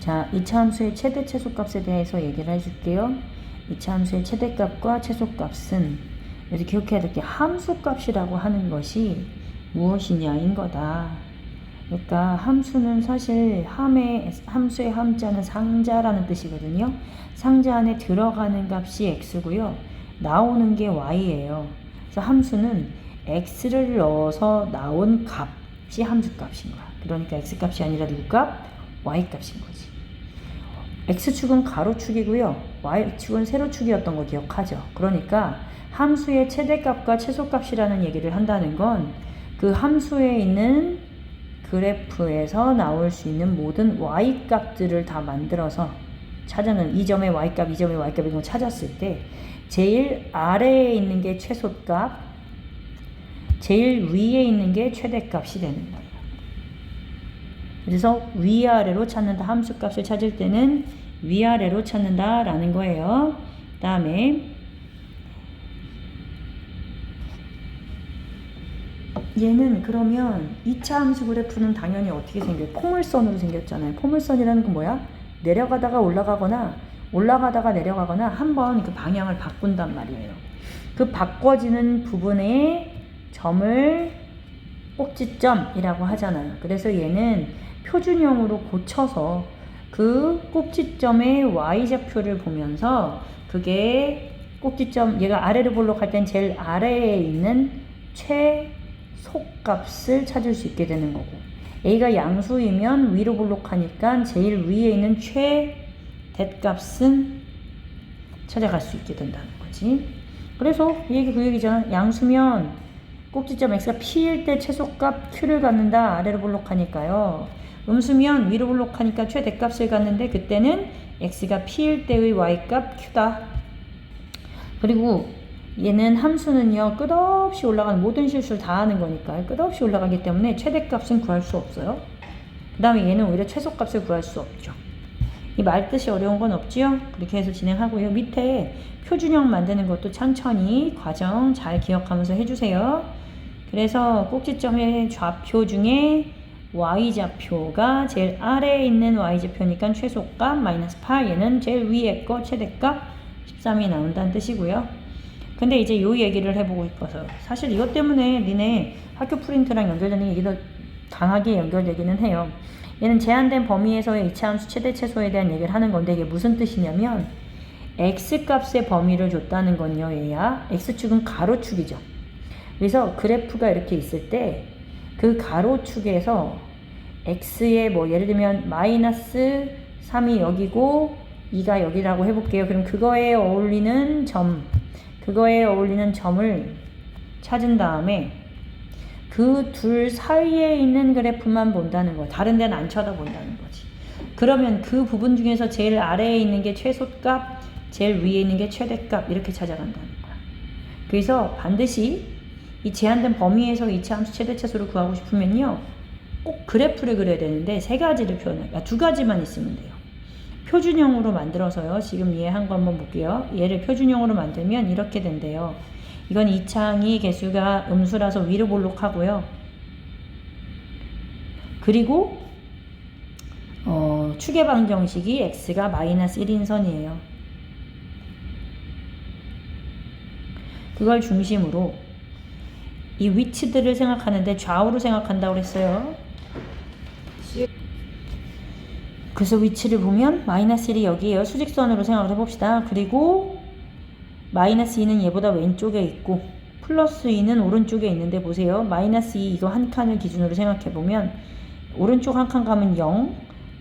자, 이차 함수의 최대 최소값에 대해서 얘기를 해줄게요. 이차 함수의 최대값과 최소값은 여기서 기억해야 될 게 함수값이라고 하는 것이 무엇이냐인 거다. 그러니까 함수는 사실 함수의 함자는 상자라는 뜻이거든요. 상자 안에 들어가는 값이 x고요. 나오는 게 y예요. 그래서 함수는 x를 넣어서 나온 값이 함수값인 거야. 그러니까 x값이 아니라 누구 값? y값인 거지. x축은 가로축이고요. y축은 세로축이었던 거 기억하죠? 그러니까 함수의 최대값과 최소값이라는 얘기를 한다는 건 그 함수에 있는 그래프에서 나올 수 있는 모든 y값들을 다 만들어서 찾아는 이 점의 y값, 이 점의 y값 이런 거 찾았을 때 제일 아래에 있는 게 최소값, 제일 위에 있는 게 최대값이 되는 거예요. 그래서 위아래로 찾는다. 함수값을 찾을 때는 위아래로 찾는다 라는 거예요. 그 다음에 얘는 그러면 2차 함수 그래프는 당연히 어떻게 생겨요? 포물선으로 생겼잖아요. 포물선이라는 건 뭐야? 내려가다가 올라가다가 내려가거나 한번 그 방향을 바꾼단 말이에요. 그 바꿔지는 부분에 점을 꼭지점이라고 하잖아요. 그래서 얘는 표준형으로 고쳐서 그 꼭지점의 y좌표를 보면서 그게 꼭지점, 얘가 아래로 볼록할 땐 제일 아래에 있는 최소값을 찾을 수 있게 되는 거고, a가 양수이면 위로 볼록하니까 제일 위에 있는 최대값은 찾아갈 수 있게 된다는 거지. 그래서 이 얘기 그 얘기잖아. 양수면 꼭지점 x가 p일 때 최소값 q를 갖는다. 아래로 볼록하니까요. 음수면 위로 볼록하니까 최대값을 갖는데 그때는 x가 p일 때의 y값 q다. 그리고 얘는 함수는요 끝없이 올라가는 모든 실수를 다 하는 거니까 끝없이 올라가기 때문에 최대값은 구할 수 없어요. 그 다음에 얘는 오히려 최소값을 구할 수 없죠. 이 말뜻이 어려운 건 없지요? 그렇게 해서 진행하고요. 밑에 표준형 만드는 것도 천천히 과정 잘 기억하면서 해주세요. 그래서 꼭지점의 좌표 중에 y좌표가 제일 아래에 있는 y좌표니까 최소값 마이너스 8, 얘는 제일 위에 거 최대값 13이 나온다는 뜻이고요. 근데 이제 요 얘기를 해보고 싶어서 사실 이것 때문에 니네 학교 프린트랑 연결되는 얘기도 강하게 연결되기는 해요. 얘는 제한된 범위에서의 이차함수 최대 최소에 대한 얘기를 하는 건데 이게 무슨 뜻이냐면 x값의 범위를 줬다는 건요 얘야 x축은 가로축이죠. 그래서 그래프가 이렇게 있을 때 그 가로축에서 x의 뭐 예를 들면 마이너스 3이 여기고 2가 여기라고 해볼게요. 그럼 그거에 어울리는 점을 찾은 다음에 그 둘 사이에 있는 그래프만 본다는 거야. 다른 데는 안 쳐다본다는 거지. 그러면 그 부분 중에서 제일 아래에 있는 게 최소값, 제일 위에 있는 게 최대값 이렇게 찾아간다는 거야. 그래서 반드시 이 제한된 범위에서 이차함수 최대 최소를 구하고 싶으면요 꼭 그래프를 그려야 되는데 세 가지를 표현해요. 두 가지만 있으면 돼요. 표준형으로 만들어서요. 지금 이해한 거 한번 볼게요. 얘를 표준형으로 만들면 이렇게 된대요. 이건 이차항이 개수가 음수라서 위로 볼록하고요. 그리고 추계 방정식이 x가 마이너스 1인 선이에요. 그걸 중심으로 이 위치들을 생각하는데 좌우로 생각한다고 그랬어요. 그래서 위치를 보면 마이너스 1이 여기에요. 수직선으로 생각을 해봅시다. 그리고 마이너스 2는 얘보다 왼쪽에 있고 플러스 2는 오른쪽에 있는데 보세요. 마이너스 2 이거 한 칸을 기준으로 생각해보면 오른쪽 한 칸 가면 0,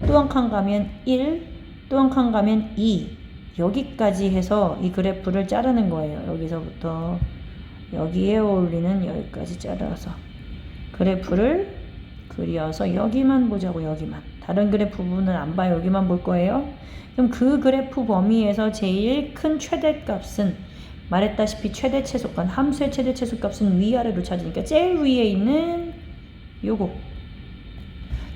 또 한 칸 가면 1, 또 한 칸 가면 2 여기까지 해서 이 그래프를 자르는 거예요. 여기서부터 여기에 어울리는 여기까지 자라서 그래프를 그려서 여기만 보자고. 여기만. 다른 그래프 부분은 안 봐요. 여기만 볼 거예요. 그럼 그 그래프 범위에서 제일 큰 최대값은 말했다시피 최대 최소값, 함수의 최대 최소값은 위아래로 찾으니까 제일 위에 있는 요거,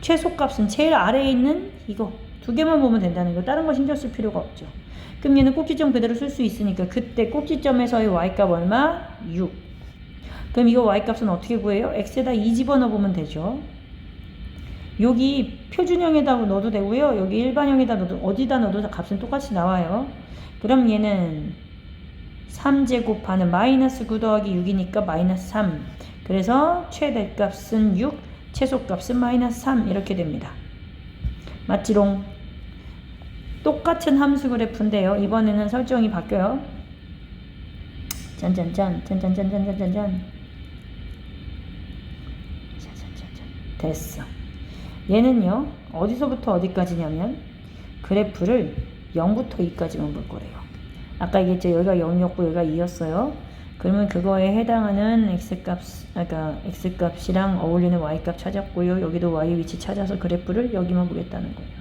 최소값은 제일 아래에 있는 이거 두 개만 보면 된다는 거. 다른 거 신경 쓸 필요가 없죠. 그럼 얘는 꼭지점 그대로 쓸 수 있으니까 그때 꼭지점에서의 y값 얼마? 6. 그럼 이거 y값은 어떻게 구해요? x에다 2 집어넣어 보면 되죠. 여기 표준형에다 넣어도 되고요. 여기 일반형에다 넣어도 어디다 넣어도 값은 똑같이 나와요. 그럼 얘는 3제곱하는 마이너스 9 더하기 6이니까 마이너스 3. 그래서 최대값은 6, 최소값은 마이너스 3 이렇게 됩니다. 맞지롱? 똑같은 함수 그래프인데요. 이번에는 설정이 바뀌어요. 짠짠짠 짠짠짠짠짠짠 됐어. 얘는요 어디서부터 어디까지냐면 그래프를 0부터 2까지만 볼 거래요. 아까 얘기했죠. 여기가 0이었고 여기가 2였어요. 그러면 그거에 해당하는 x값이랑 어울리는 y값 찾았고요. 여기도 y 위치 찾아서 그래프를 여기만 보겠다는 거예요.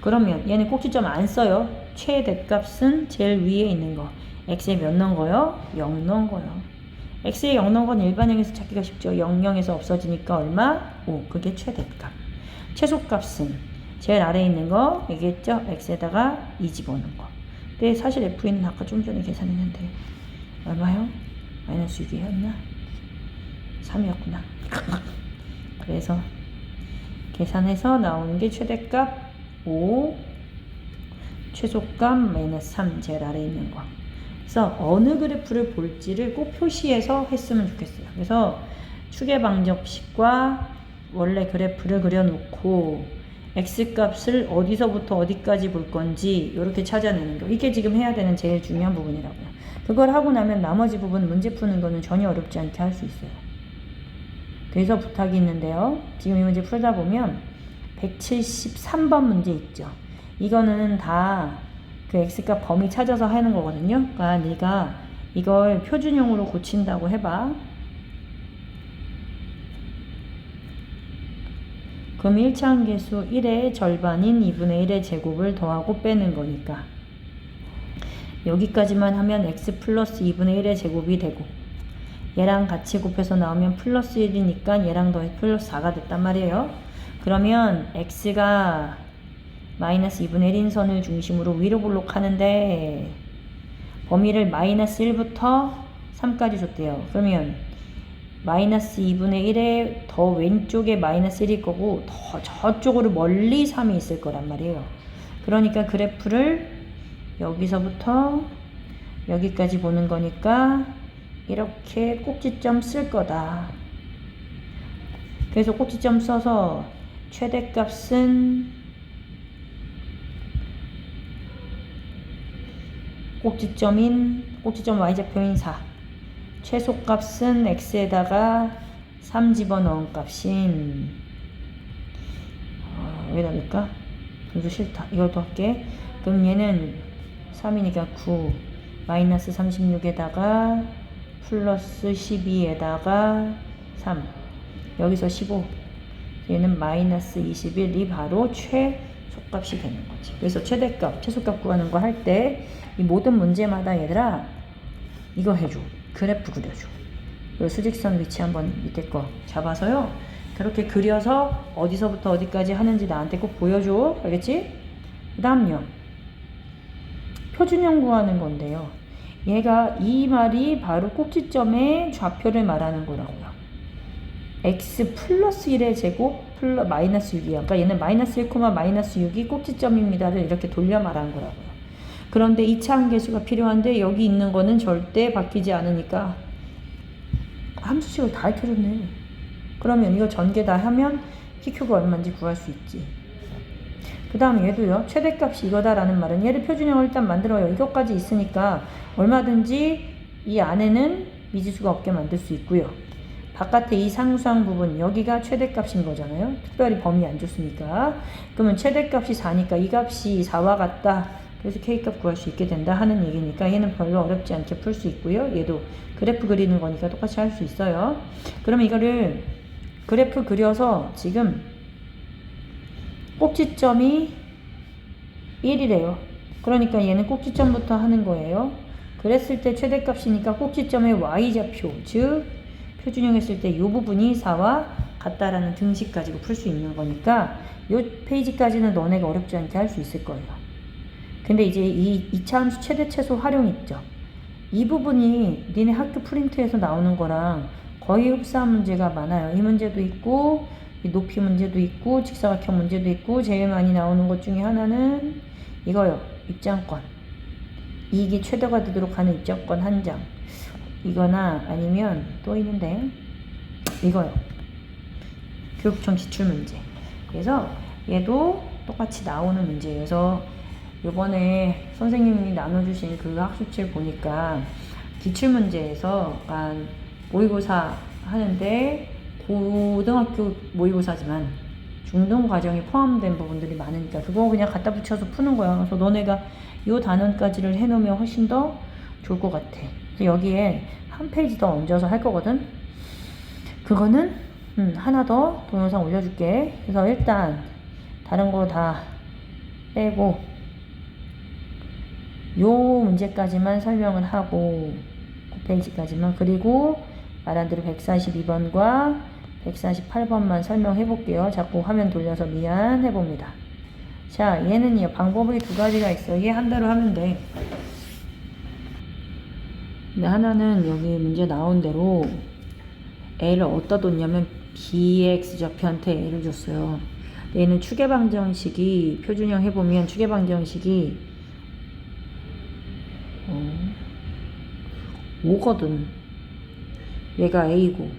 그러면 얘는 꼭지점 안 써요. 최대값은 제일 위에 있는 거. x에 몇 넣은 거요? 0 넣은 거요. x에 0 넣은 건 일반형에서 찾기가 쉽죠. 0, 0에서 없어지니까 얼마? 5. 그게 최대값. 최소값은 제일 아래에 있는 거 얘기했죠? x에다가 2 집어넣은 거. 근데 사실 f는 아까 좀 전에 계산했는데 얼마요? 마이너스 6이었나? 3이었구나. 그래서 계산해서 나오는 게 최대값 5, 최소값 마이너스 3 제일 아래에 있는 거. 그래서 어느 그래프를 볼지를 꼭 표시해서 했으면 좋겠어요. 그래서 추계방정식과 원래 그래프를 그려놓고 x값을 어디서부터 어디까지 볼 건지 이렇게 찾아내는 거. 이게 지금 해야 되는 제일 중요한 부분이라고요. 그걸 하고 나면 나머지 부분 문제 푸는 거는 전혀 어렵지 않게 할 수 있어요. 그래서 부탁이 있는데요. 지금 이 문제 풀다 보면 173번 문제 있죠. 이거는 다 그 x값 범위 찾아서 하는 거거든요. 그러니까 네가 이걸 표준형으로 고친다고 해봐. 그럼 1차함계수 1의 절반인 2분의 1의 제곱을 더하고 빼는 거니까 여기까지만 하면 x 플러스 2분의 1의 제곱이 되고 얘랑 같이 곱해서 나오면 플러스 1이니까 얘랑 더해 플러스 4가 됐단 말이에요. 그러면 x가 마이너스 2분의 1인 선을 중심으로 위로 볼록하는데 범위를 마이너스 1부터 3까지 줬대요. 그러면 마이너스 2분의 1에 더 왼쪽에 마이너스 1일 거고 더 저쪽으로 멀리 3이 있을 거란 말이에요. 그러니까 그래프를 여기서부터 여기까지 보는 거니까 이렇게 꼭지점 쓸 거다. 그래서 꼭지점 써서 최대값은 꼭지점 y좌표인 4, 최소값은 x에다가 3 집어넣은 값인 여기다 넣을까? 분수 싫다. 이것도 할게. 그럼 얘는 3이니까 9 마이너스 36에다가 플러스 12에다가 3 여기서 15 얘는 마이너스 21이 바로 최소값이 되는 거지. 그래서 최대값, 최소값 구하는 거 할 때 이 모든 문제마다 얘들아 이거 해줘. 그래프 그려줘. 그리고 수직선 위치 한번 밑에 거 잡아서요. 그렇게 그려서 어디서부터 어디까지 하는지 나한테 꼭 보여줘. 알겠지? 그 다음요. 표준형 구하는 건데요. 얘가 이 말이 바로 꼭지점의 좌표를 말하는 거라고요. x 플러스 1의 제곱 마이너스 6이야. 그러니까 얘는 마이너스 1, 마이너스 6이 꼭지점입니다를 이렇게 돌려 말하는 거라고요. 그런데 2차 함계수가 필요한데 여기 있는 거는 절대 바뀌지 않으니까 함수식을 다 익혀줬네. 그러면 이거 전개 다 하면 PQ가 얼마인지 구할 수 있지. 그 다음에 얘도요. 최대값이 이거다라는 말은 얘를 표준형을 일단 만들어요. 이것까지 있으니까 얼마든지 이 안에는 미지수가 없게 만들 수 있고요. 바깥에 이 상수항 부분 여기가 최대값인 거잖아요. 특별히 범위 안 줬으니까. 그러면 최대값이 4니까 이 값이 4와 같다. 그래서 K값 구할 수 있게 된다 하는 얘기니까 얘는 별로 어렵지 않게 풀 수 있고요. 얘도 그래프 그리는 거니까 똑같이 할 수 있어요. 그러면 이거를 그래프 그려서 지금 꼭지점이 1이래요. 그러니까 얘는 꼭지점부터 하는 거예요. 그랬을 때 최대값이니까 꼭지점의 y좌표, 즉 표준형 했을 때 이 부분이 4와 같다라는 등식 가지고 풀 수 있는 거니까 이 페이지까지는 너네가 어렵지 않게 할 수 있을 거예요. 근데 이제 이 2차 함수 최대 최소 활용 있죠. 이 부분이 니네 학교 프린트에서 나오는 거랑 거의 흡사한 문제가 많아요. 이 문제도 있고 이 높이 문제도 있고 직사각형 문제도 있고 제일 많이 나오는 것 중에 하나는 이거요. 입장권. 이익이 최대가 되도록 하는 입장권 한 장. 이거나 아니면 또 있는데 이거요. 교육청 기출문제. 그래서 얘도 똑같이 나오는 문제여서 요번에 선생님이 나눠주신 그 학습책 보니까 기출문제에서 모의고사 하는데 고등학교 모의고사지만 중등과정이 포함된 부분들이 많으니까 그거 그냥 갖다 붙여서 푸는 거야. 그래서 너네가 요 단원까지를 해놓으면 훨씬 더 좋을 것 같아. 그래서 여기에 한 페이지 더 얹어서 할 거거든. 그거는 하나 더 동영상 올려줄게. 그래서 일단 다른 거 다 빼고 요 문제까지만 설명을 하고 그 페이지까지만, 그리고 말한 대로 142번과 148번만 설명해 볼게요. 자꾸 화면 돌려서 미안해 봅니다. 자, 얘는요, 방법이 두 가지가 있어요. 얘 한 대로 하면 돼. 근데 하나는 여기 문제 나온 대로 A를 어디다 뒀냐면 BX좌표한테 A를 줬어요. 얘는 추계방정식이 표준형 해보면 추계방정식이 5거든. 얘가 A고.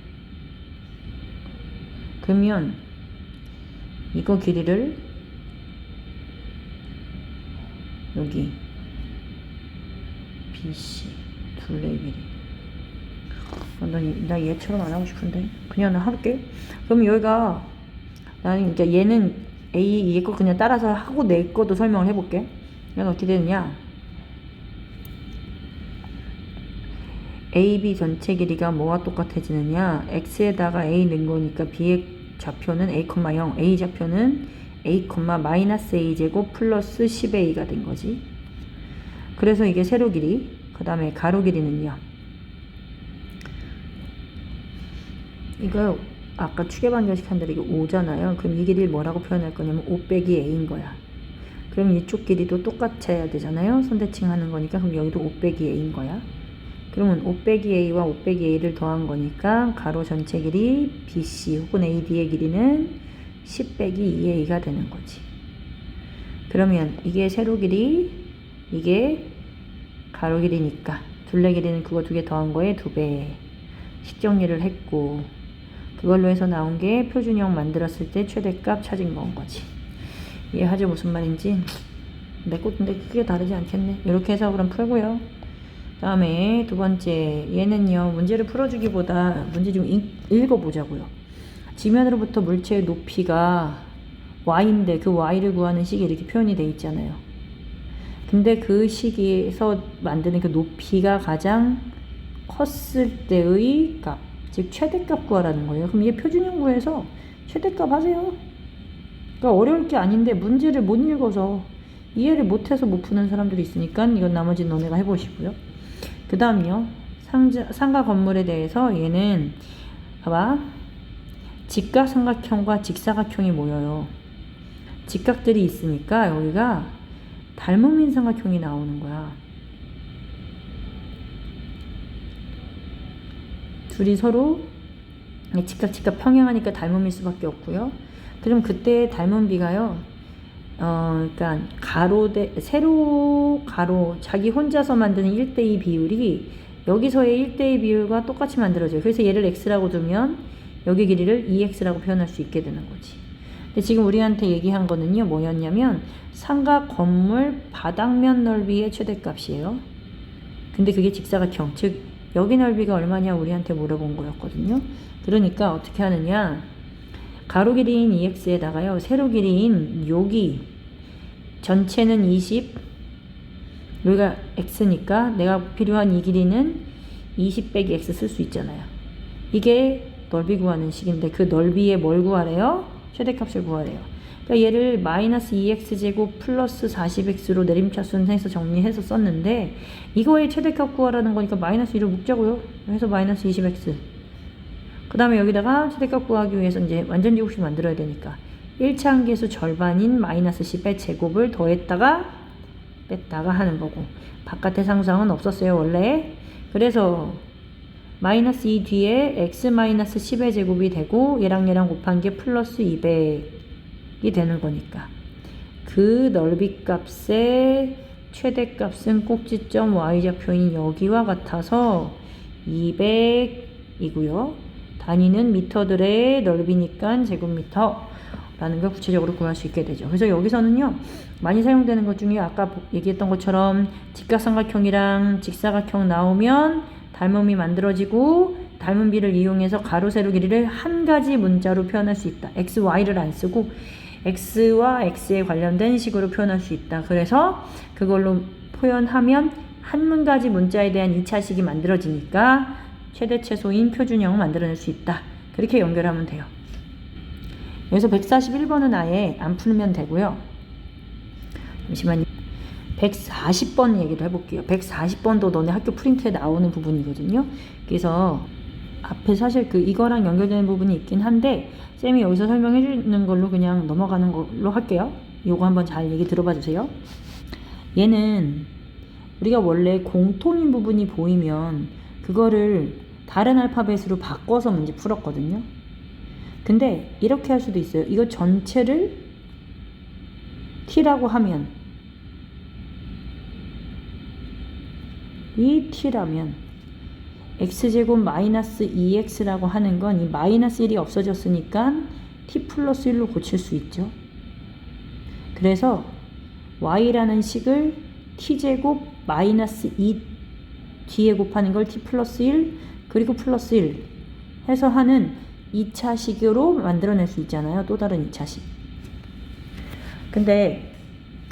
그러면 이거 길이를 여기 BC 둘레의 길이. 나 얘처럼 안 하고 싶은데 그냥 나 할게. 그럼 여기가 나는 그러니까 얘는 얘 거 그냥 따라서 하고 내 것도 설명을 해볼게. 얘는 어떻게 되느냐? AB 전체 길이가 뭐와 똑같아지느냐? x에다가 a 넣은 거니까 b의 좌표는 a, 0, a 좌표는 a, -a 제곱 플러스 10a가 된 거지. 그래서 이게 세로 길이. 그 다음에 가로 길이는요, 이거 아까 추계방정식 한 대로 이게 5잖아요. 그럼 이 길이를 뭐라고 표현할 거냐면 5 빼기 a인 거야. 그럼 이쪽 길이도 똑같아야 되잖아요. 선대칭 하는 거니까. 그럼 여기도 5 빼기 a인 거야. 그러면 5 빼기 a와 5 빼기 a를 더한 거니까 가로 전체 길이 BC 혹은 AD의 길이는 10 빼기 2a가 되는 거지. 그러면 이게 세로 길이, 이게 가로 길이니까 둘레 길이는 그거 두 개 더한 거에 2배. 식 정리를 했고 그걸로 해서 나온 게 표준형 만들었을 때 최대값 찾은 건 거지. 이해하죠? 무슨 말인지? 내 것인데 크게 다르지 않겠네. 이렇게 해서 그럼 풀고요. 다음에 두 번째, 얘는요, 문제를 풀어주기보다 문제 좀 읽어보자고요. 지면으로부터 물체의 높이가 y인데 그 y를 구하는 식이 이렇게 표현이 돼 있잖아요. 근데 그 식에서 만드는 그 높이가 가장 컸을 때의 값, 즉 최대값 구하라는 거예요. 그럼 이게 표준형 구해서 최대값 하세요. 그러니까 어려울 게 아닌데 문제를 못 읽어서 이해를 못해서 못 푸는 사람들이 있으니까 이건 나머지는 너네가 해보시고요. 그 다음요, 상가 건물에 대해서 얘는 봐봐, 직각삼각형과 직사각형이 모여요. 직각들이 있으니까 여기가 닮음인 삼각형이 나오는 거야. 둘이 서로 직각 평행하니까 닮음일 수밖에 없고요. 그럼 그때 닮은 비가요, 그러니까 세로 가로 자기 혼자서 만드는 1대2 비율이 여기서의 1대2 비율과 똑같이 만들어져요. 그래서 얘를 x라고 두면 여기 길이를 2x라고 표현할 수 있게 되는 거지. 근데 지금 우리한테 얘기한 거는요, 뭐였냐면 상가 건물 바닥면 넓이의 최대값이에요. 근데 그게 직사각형, 즉 여기 넓이가 얼마냐 우리한테 물어본 거였거든요. 그러니까 어떻게 하느냐, 가로 길이인 2x에다가요, 세로 길이인 여기 전체는 20, 여기가 x니까 내가 필요한 이 길이는 20 빼기 x 쓸 수 있잖아요. 이게 넓이 구하는 식인데 그 넓이에 뭘 구하래요? 최대값을 구하래요. 그러니까 얘를 마이너스 2x제곱 플러스 40x로 내림차순해서 정리해서 썼는데 이거의 최대값 구하라는 거니까 마이너스 1을 묶자고요. 그래서 마이너스 20x. 그 다음에 여기다가 최대값 구하기 위해서 이제 완전 제곱식 만들어야 되니까 1차 함계수 절반인 마이너스 10의 제곱을 더했다가 뺐다가 하는 거고, 바깥의 상수항은 없었어요 원래. 그래서 마이너스 2 뒤에 x 마이너스 10의 제곱이 되고 얘랑 곱한 게 플러스 200이 되는 거니까 그 넓이 값의 최대값은 꼭지점 y좌표인 여기와 같아서 200이고요. 단위는 미터들의 넓이니까 제곱미터 라는 걸 구체적으로 구할 수 있게 되죠. 그래서 여기서는요, 많이 사용되는 것 중에 아까 얘기했던 것처럼 직각삼각형이랑 직사각형 나오면 닮음이 만들어지고 닮은 비를 이용해서 가로 세로 길이를 한 가지 문자로 표현할 수 있다. x, y를 안 쓰고 x와 x에 관련된 식으로 표현할 수 있다. 그래서 그걸로 표현하면 한 가지 문자에 대한 2차식이 만들어지니까 최대 최소인 표준형을 만들어낼 수 있다. 그렇게 연결하면 돼요. 여기서 141번은 아예 안 풀면 되고요. 잠시만요. 140번 얘기를 해볼게요. 140번도 너네 학교 프린트에 나오는 부분이거든요. 그래서 앞에 사실 이거랑 연결되는 부분이 있긴 한데 쌤이 여기서 설명해 주는 걸로 그냥 넘어가는 걸로 할게요. 요거 한번 잘 얘기 들어봐 주세요. 얘는 우리가 원래 공통인 부분이 보이면 그거를 다른 알파벳으로 바꿔서 문제 풀었거든요. 근데 이렇게 할 수도 있어요. 이거 전체를 t라고 하면 이 t라면 x제곱 마이너스 2x라고 하는 건 이 마이너스 1이 없어졌으니까 t 플러스 1로 고칠 수 있죠. 그래서 y라는 식을 t제곱 마이너스 2 뒤에 곱하는 걸 t 플러스 1 그리고 플러스 1 해서 하는 2차식으로 만들어낼 수 있잖아요. 또 다른 2차식. 근데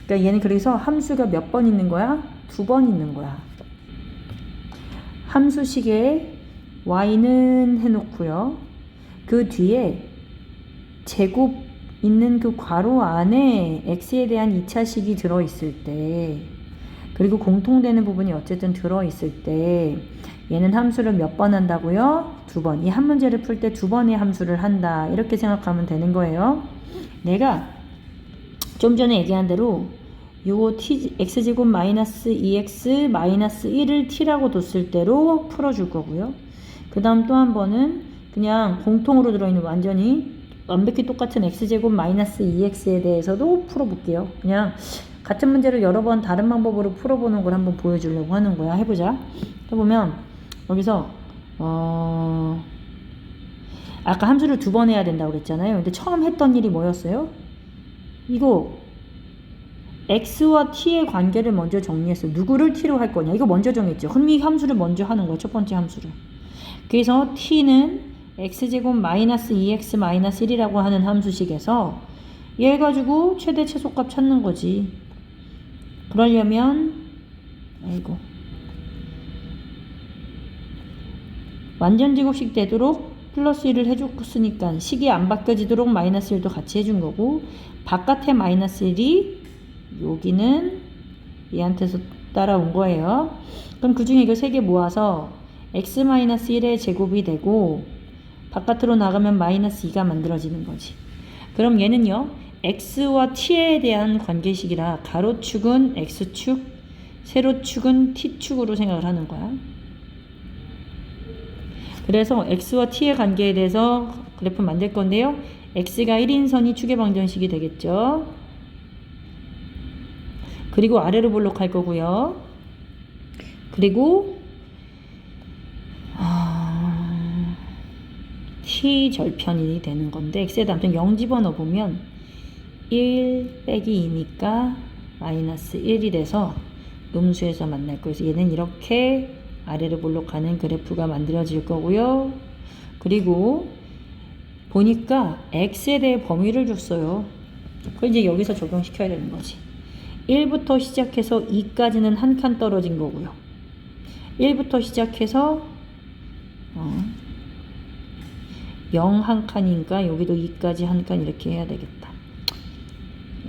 그러니까 얘는 그래서 함수가 몇 번 있는 거야? 2번 있는 거야. 함수식에 y는 해놓고요. 그 뒤에 제곱 있는 그 괄호 안에 x에 대한 2차식이 들어있을 때 그리고 공통되는 부분이 어쨌든 들어있을 때 얘는 함수를 몇 번 한다고요? 2번. 이 한 문제를 풀 때 2번의 함수를 한다. 이렇게 생각하면 되는 거예요. 내가 좀 전에 얘기한 대로 요거 x제곱 마이너스 2x 마이너스 1을 t라고 뒀을 때로 풀어줄 거고요. 그 다음 또 한 번은 그냥 공통으로 들어있는 완전히 완벽히 똑같은 x제곱 마이너스 2x에 대해서도 풀어볼게요. 그냥 같은 문제를 여러 번 다른 방법으로 풀어보는 걸 한번 보여주려고 하는 거야. 해보자. 해보면 여기서 아까 함수를 2번 해야 된다고 그랬잖아요. 근데 처음 했던 일이 뭐였어요? 이거 x와 t의 관계를 먼저 정리했어요. 누구를 t로 할 거냐. 이거 먼저 정했죠. 그럼 이 함수를 먼저 하는 거예요. 첫 번째 함수를. 그래서 t는 x제곱 마이너스 2x 마이너스 1이라고 하는 함수식에서 얘 가지고 최대 최소값 찾는 거지. 그러려면 완전 제곱식 되도록 플러스 1을 해줬으니까 식이 안 바뀌어지도록 마이너스 1도 같이 해준 거고 바깥에 마이너스 1이 여기는 얘한테서 따라온 거예요. 그럼 그 중에 이거 3개 모아서 x-1의 제곱이 되고 바깥으로 나가면 마이너스 2가 만들어지는 거지. 그럼 얘는요. x와 t에 대한 관계식이라 가로축은 x축, 세로축은 t축으로 생각을 하는 거야. 그래서 x와 t의 관계에 대해서 그래프 만들 건데요. x가 1인선이 축의 방정식이 되겠죠. 그리고 아래로 볼록할 거고요. 그리고 t 절편이 되는 건데 x에다 아무튼 0 집어넣어 보면 1 빼기 2니까 마이너스 1이 돼서 음수에서 만날 거예요. 그래서 얘는 이렇게 아래로 볼록하는 그래프가 만들어질 거고요. 그리고 보니까 x에 대해 범위를 줬어요. 그걸 이제 여기서 적용시켜야 되는 거지. 1부터 시작해서 2까지는 한 칸 떨어진 거고요. 1부터 시작해서 0 한 칸이니까 여기도 2까지 한 칸 이렇게 해야 되겠다.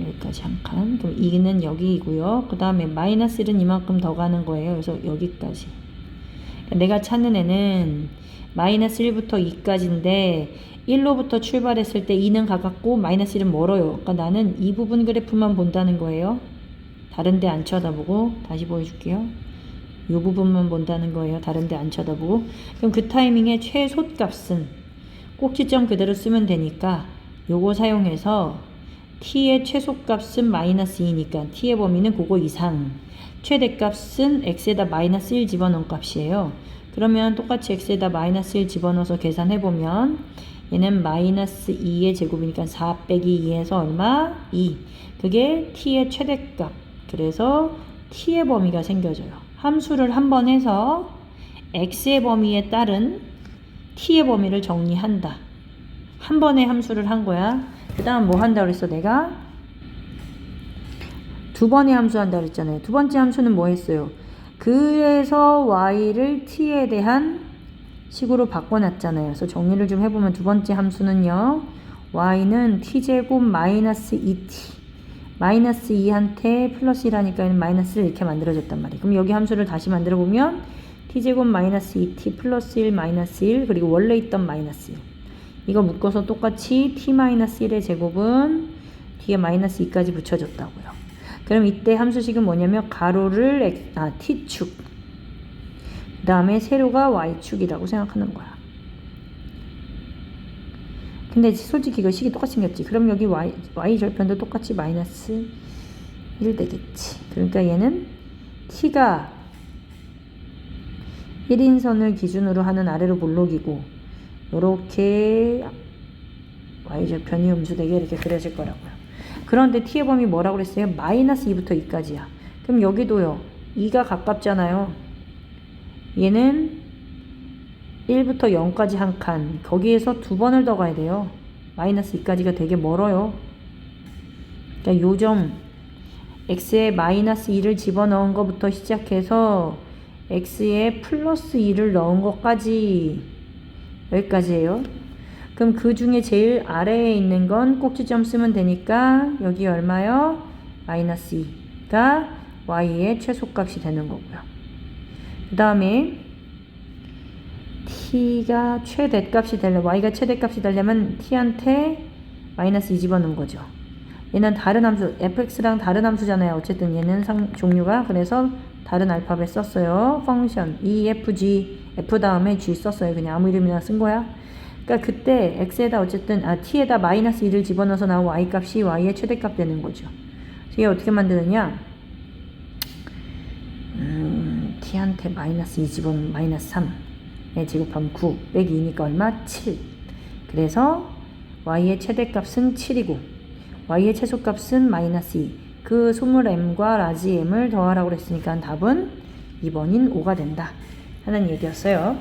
여기까지 한 칸. 그럼 2는 여기이고요. 그 다음에 마이너스 1은 이만큼 더 가는 거예요. 그래서 여기까지. 내가 찾는 애는 마이너스 1부터 2까지인데 1로부터 출발했을 때 2는 가깝고 마이너스 1은 멀어요. 그러니까 나는 이 부분 그래프만 본다는 거예요. 다른 데 안 쳐다보고 다시 보여줄게요. 이 부분만 본다는 거예요. 다른 데 안 쳐다보고. 그럼 그 타이밍에 최소값은 꼭지점 그대로 쓰면 되니까 요거 사용해서 t의 최소값은 마이너스 2니까 t의 범위는 그거 이상, 최대값은 x에다 마이너스 1 집어넣은 값이에요. 그러면 똑같이 x에다 마이너스 1 집어넣어서 계산해보면 얘는 마이너스 2의 제곱이니까 4 빼기 2에서 얼마? 2. 그게 t의 최대값. 그래서 t의 범위가 생겨져요. 함수를 한 번 해서 x의 범위에 따른 t의 범위를 정리한다. 한 번에 함수를 한 거야. 그 다음 뭐 한다 그랬어 내가? 두 번의 함수 한다 그랬잖아요. 두 번째 함수는 뭐 했어요? 그래서 y를 t에 대한 식으로 바꿔놨잖아요. 그래서 정리를 좀 해보면 두 번째 함수는요. y는 t제곱 마이너스 2t 마이너스 2한테 플러스 1하니까 마이너스 1 이렇게 만들어졌단 말이에요. 그럼 여기 함수를 다시 만들어보면 t제곱 마이너스 2t 플러스 1 마이너스 1 그리고 원래 있던 마이너스 1 이거 묶어서 똑같이 t 마이너스 1의 제곱은 뒤에 마이너스 2까지 붙여줬다고요. 그럼 이때 함수식은 뭐냐면 가로를 t축 그 다음에 세로가 y축이라고 생각하는 거야. 근데 솔직히 이거 식이 똑같이 생겼지. 그럼 여기 y 절편도 똑같이 마이너스 1 되겠지. 그러니까 얘는 t가 1인선을 기준으로 하는 아래로 볼록이고 요렇게 y절편이 음수되게 이렇게 그려질 거라고요. 그런데 t의 범위 뭐라고 그랬어요? 마이너스 2부터 2까지야. 그럼 여기도요. 2가 가깝잖아요. 얘는 1부터 0까지 한 칸. 거기에서 두 번을 더 가야 돼요. 마이너스 2까지가 되게 멀어요. 그러니까 요점 x에 마이너스 2를 집어넣은 것부터 시작해서 x에 플러스 2를 넣은 것까지 여기까지예요. 그럼 그 중에 제일 아래에 있는 건 꼭지점 쓰면 되니까 여기 얼마요? 마이너스 2가 y의 최소값이 되는 거고요. 그 다음에 t가 최대값이 되려면 y가 최대값이 되려면 t한테 마이너스 2 집어넣은 거죠. 얘는 다른 함수 fx랑 다른 함수잖아요. 어쨌든 얘는 종류가 그래서 다른 알파벳 썼어요. 펑션 efg f 다음에 g 썼어요. 그냥 아무 이름이나 쓴 거야. 그러니까 그때 x에다 어쨌든 t에다 마이너스 2를 집어넣어서 나온 y 값이 y의 최대값 되는 거죠. 이게 어떻게 만드느냐? t한테 마이너스 2 집어넣으면 마이너스 3에 제곱하면 9 빼기 2니까 얼마? 7. 그래서 y의 최대값은 7이고 y의 최소값은 마이너스 2. 그 스몰 m과 라지 m을 더하라고 그랬으니까 답은 2번인 5가 된다 하는 얘기였어요.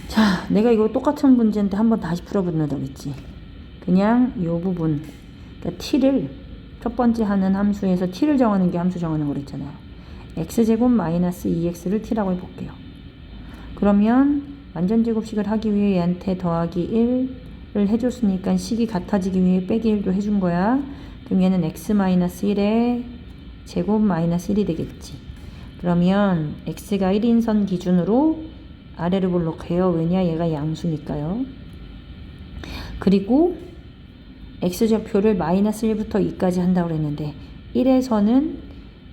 자, 내가 이거 똑같은 문제인데 한번 다시 풀어본다고 했지. 그냥 이 부분, 그러니까 t를 첫 번째 하는 함수에서 t를 정하는 게 함수 정하는 거 그랬잖아요. x제곱 마이너스 2x를 t라고 해볼게요. 그러면 완전제곱식을 하기 위해 얘한테 더하기 1을 해줬으니까 식이 같아지기 위해 빼기 1도 해준 거야. 그럼 얘는 x 마이너스 1에 제곱 마이너스 1이 되겠지. 그러면 x가 1인선 기준으로 아래로 볼록해요. 왜냐? 얘가 양수니까요. 그리고 x좌표를 마이너스 1부터 2까지 한다고 그랬는데 1에서는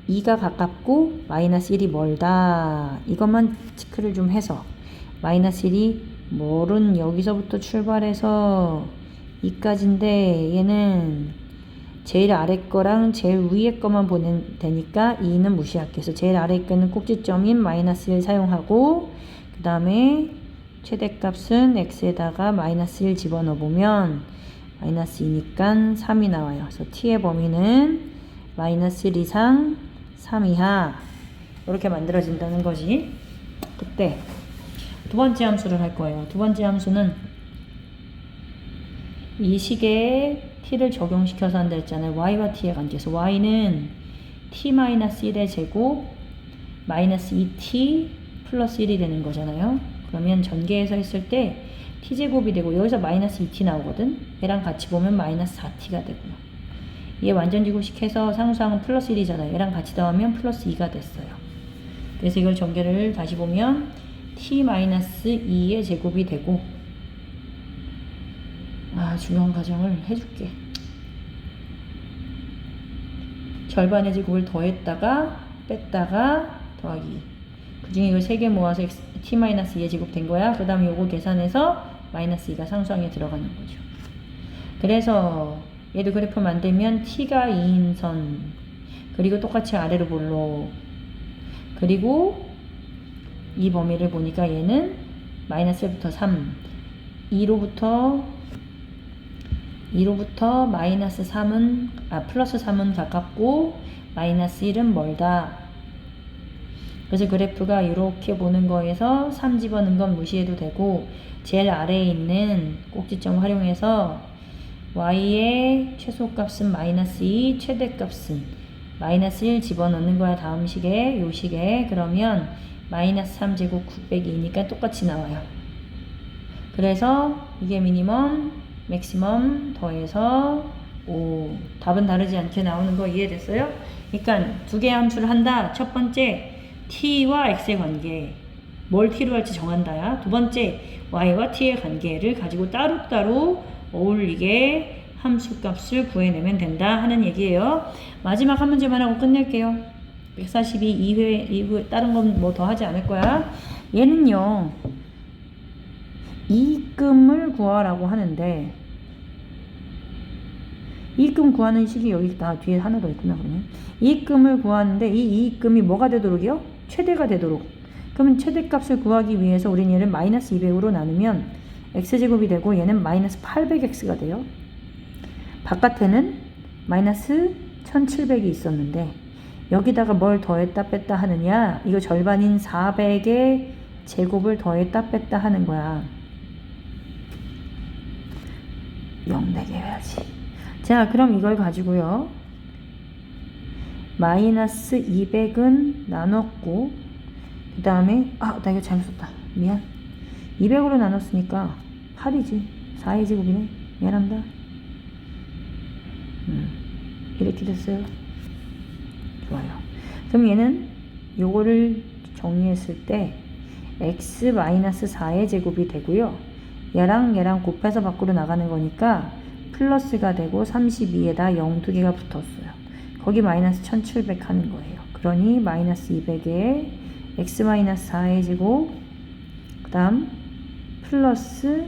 2가 가깝고 마이너스 1이 멀다. 이것만 체크를 좀 해서 마이너스 1이 멀은 여기서부터 출발해서 2까지인데 얘는 제일 아래 거랑 제일 위에 거만 보내면 되니까 2는 무시할게요. 그래서 제일 아래 거는 꼭지점인 마이너스 1 사용하고 그 다음에 최대값은 x에다가 마이너스 1 집어넣어 보면 마이너스 2니까 3이 나와요. 그래서 t의 범위는 마이너스 1 이상 3 이하 이렇게 만들어진다는 거지. 그때 두 번째 함수를 할 거예요. 두 번째 함수는 이 식에 t를 적용시켜서 한다 했잖아요. y와 t의 관계에서 y는 t-1의 제곱 마이너스 2t 플러스 1이 되는 거잖아요. 그러면 전개해서 했을 때 t제곱이 되고 여기서 마이너스 2t 나오거든. 얘랑 같이 보면 마이너스 4t가 되고요. 얘 완전제곱식 해서 상수항은 플러스 1이잖아요. 얘랑 같이 더하면 플러스 2가 됐어요. 그래서 이걸 전개를 다시 보면 t-2의 제곱이 되고 중요한 가정을 해줄게. 절반의 제곱을 더했다가 뺐다가 더하기. 그 중에 이걸 3개 모아서 t-2의 제곱 된 거야. 그 다음에 요거 계산해서 마이너스 2가 상수항에 들어가는 거죠. 그래서 얘도 그래프 만들면 t가 2인 선, 그리고 똑같이 아래로 볼록, 그리고 이 범위를 보니까 얘는 마이너스 1부터 3, 2로부터 마이너스 3은 플러스 3은 가깝고 마이너스 1은 멀다. 그래서 그래프가 이렇게 보는 거에서 3 집어넣은 건 무시해도 되고, 제일 아래에 있는 꼭지점 활용해서 y의 최소값은 마이너스 2, 최대값은 마이너스 1 집어넣는 거야. 다음 식에, 요 식에. 그러면 마이너스 3제곱 902니까 똑같이 나와요. 그래서 이게 미니멈, 맥시멈 더해서 5. 답은 다르지 않게 나오는 거 이해됐어요? 그러니까 두 개의 함수를 한다. 첫 번째 t와 x의 관계, 뭘 t로 할지 정한다야. 두 번째 y와 t의 관계를 가지고 따로따로 어울리게 함수값을 구해내면 된다 하는 얘기예요. 마지막 한 문제만 하고 끝낼게요. 142 2회 이후 다른 건 뭐 더 하지 않을 거야. 얘는요, 이익금을 구하라고 하는데, 이익금 구하는 식이 여기 다 뒤에 하나 더 있구나. 그러면 이익금을 구하는데 이 이익금이 뭐가 되도록이요? 최대가 되도록. 그러면 최대값을 구하기 위해서 우린 얘를 마이너스 200으로 나누면 x제곱이 되고, 얘는 마이너스 800x가 돼요. 바깥에는 마이너스 1700이 있었는데 여기다가 뭘 더했다 뺐다 하느냐, 이거 절반인 400의 제곱을 더했다 뺐다 하는 거야. 0 내게야지. 자, 그럼 이걸 가지고요, 마이너스 200은 나눴고, 그 다음에 나 이거 잘못 썼다. 미안. 200으로 나눴으니까 8이지. 4의 제곱이네. 미안합니다. 이렇게 됐어요. 좋아요. 그럼 얘는 요거를 정리했을 때 x-4의 제곱이 되고요. 얘랑 곱해서 밖으로 나가는 거니까 플러스가 되고 32에다 0 2개가 붙었어요. 거기 마이너스 1700 하는 거예요. 그러니 마이너스 200에 x-4의 제곱, 그 다음 플러스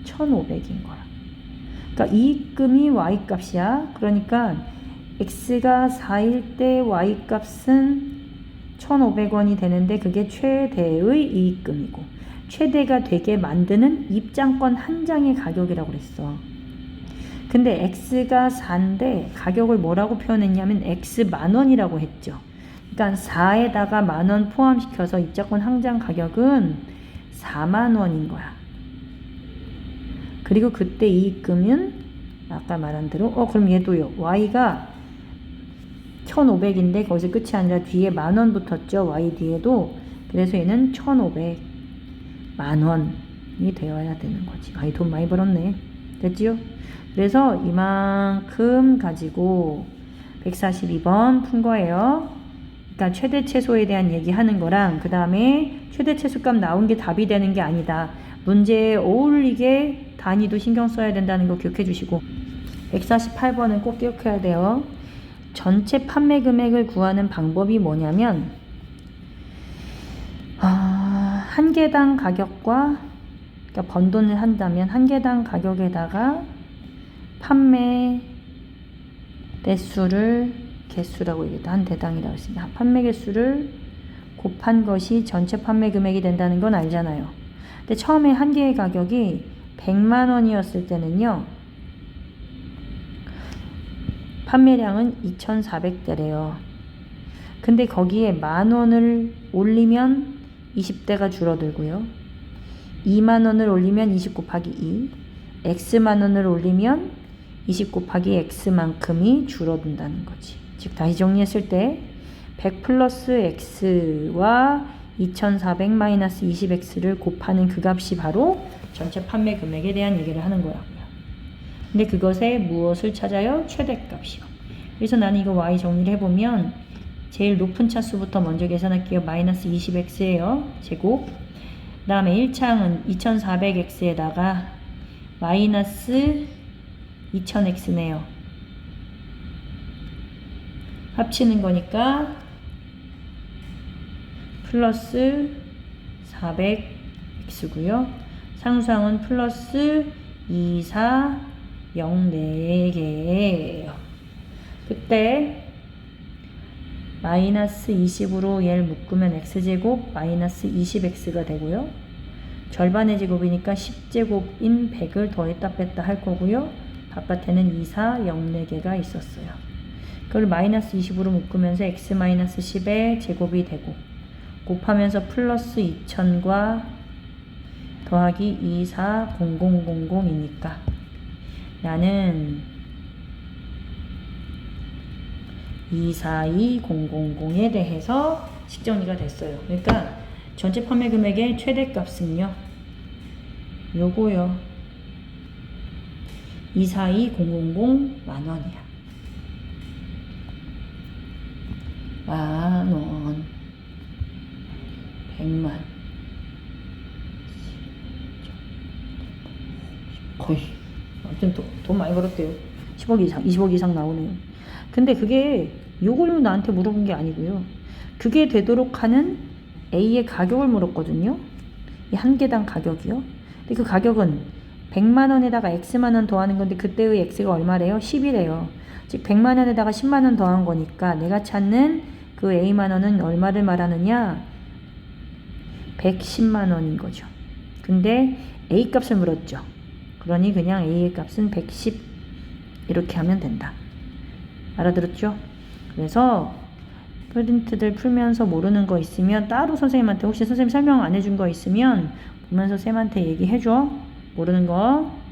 1500인 거야. 그러니까 이익금이 y값이야. 그러니까 x가 4일 때 y값은 1500원이 되는데 그게 최대의 이익금이고, 최대가 되게 만드는 입장권 한 장의 가격이라고 그랬어. 근데 x가 4인데 가격을 뭐라고 표현했냐면 x 만원이라고 했죠. 그러니까 4에다가 만원 포함시켜서 입장권 한 장 가격은 4만원인 거야. 그리고 그때 이익금은 아까 말한 대로 그럼 얘도요. y가 1500인데 거기서 끝이 아니라 뒤에 만원 붙었죠. y 뒤에도. 그래서 얘는 1500 만원이 되어야 되는 거지. 아이, 돈 많이 벌었네. 됐지요? 그래서 이만큼 가지고 142번 푼 거예요. 그러니까 최대 최소에 대한 얘기하는 거랑, 그 다음에 최대 최소값 나온 게 답이 되는 게 아니다. 문제에 어울리게 단위도 신경 써야 된다는 거 기억해 주시고, 148번은 꼭 기억해야 돼요. 전체 판매 금액을 구하는 방법이 뭐냐면, 한 개당 가격과, 그러니까 번 돈을 한다면 한 개당 가격에다가 판매 대수를, 개수라고 얘기했다. 한 대당이라고 했습니다. 판매 개수를 곱한 것이 전체 판매 금액이 된다는 건 알잖아요. 근데 처음에 한 개의 가격이 100만 원이었을 때는요, 판매량은 2,400대래요. 근데 거기에 만 원을 올리면 20대가 줄어들고요. 2만 원을 올리면 20 곱하기 2, x만 원을 올리면 20 곱하기 x만큼이 줄어든다는 거지. 즉 다시 정리했을 때 100 플러스 x와 2400 마이너스 20x를 곱하는 그 값이 바로 전체 판매 금액에 대한 얘기를 하는 거야. 근데 그것에 무엇을 찾아요? 최대값이요. 그래서 나는 이거 y 정리를 해보면 제일 높은 차수부터 먼저 계산할게요. 마이너스 20x예요. 제곱. 그 다음에 1차항은 2400x에다가 마이너스 2000x네요. 합치는 거니까 플러스 400x고요. 상수항은 플러스 2, 4, 0, 4개예요. 그때 마이너스 20으로 얘를 묶으면 x제곱 마이너스 20x가 되고요. 절반의 제곱이니까 10제곱인 100을 더했다 뺐다 할 거고요. 바깥에는 2, 4, 0, 4개가 있었어요. 그걸 마이너스 20으로 묶으면서 x 마이너스 10의 제곱이 되고 곱하면서 플러스 2000과 더하기 2, 4, 0, 0, 0, 0이니까 나는 2, 4, 2, 0, 0, 0에 대해서 식정리가 됐어요. 그러니까 전체 판매 금액의 최대값은요. 요거요. 2, 4, 2, 0, 0, 0 만원이야. 만원. 100만. 거의. 아무튼 돈 많이 벌었대요. 10억 이상, 20억 이상 나오네요. 근데 그게 요걸로 나한테 물어본 게 아니고요. 그게 되도록 하는 A의 가격을 물었거든요. 이 한 개당 가격이요. 근데 그 가격은 100만 원에다가 X만 원 더하는 건데 그때의 X가 얼마래요? 10이래요. 즉 100만 원에다가 10만 원 더한 거니까 내가 찾는 그 A만 원은 얼마를 말하느냐? 110만 원인 거죠. 근데 A 값을 물었죠. 그러니 그냥 A의 값은 110 이렇게 하면 된다. 알아들었죠? 그래서 프린트들 풀면서 모르는 거 있으면 따로 선생님한테 혹시 선생님 설명 안 해준 거 있으면 보면서 쌤한테 얘기해줘. 모르는 거.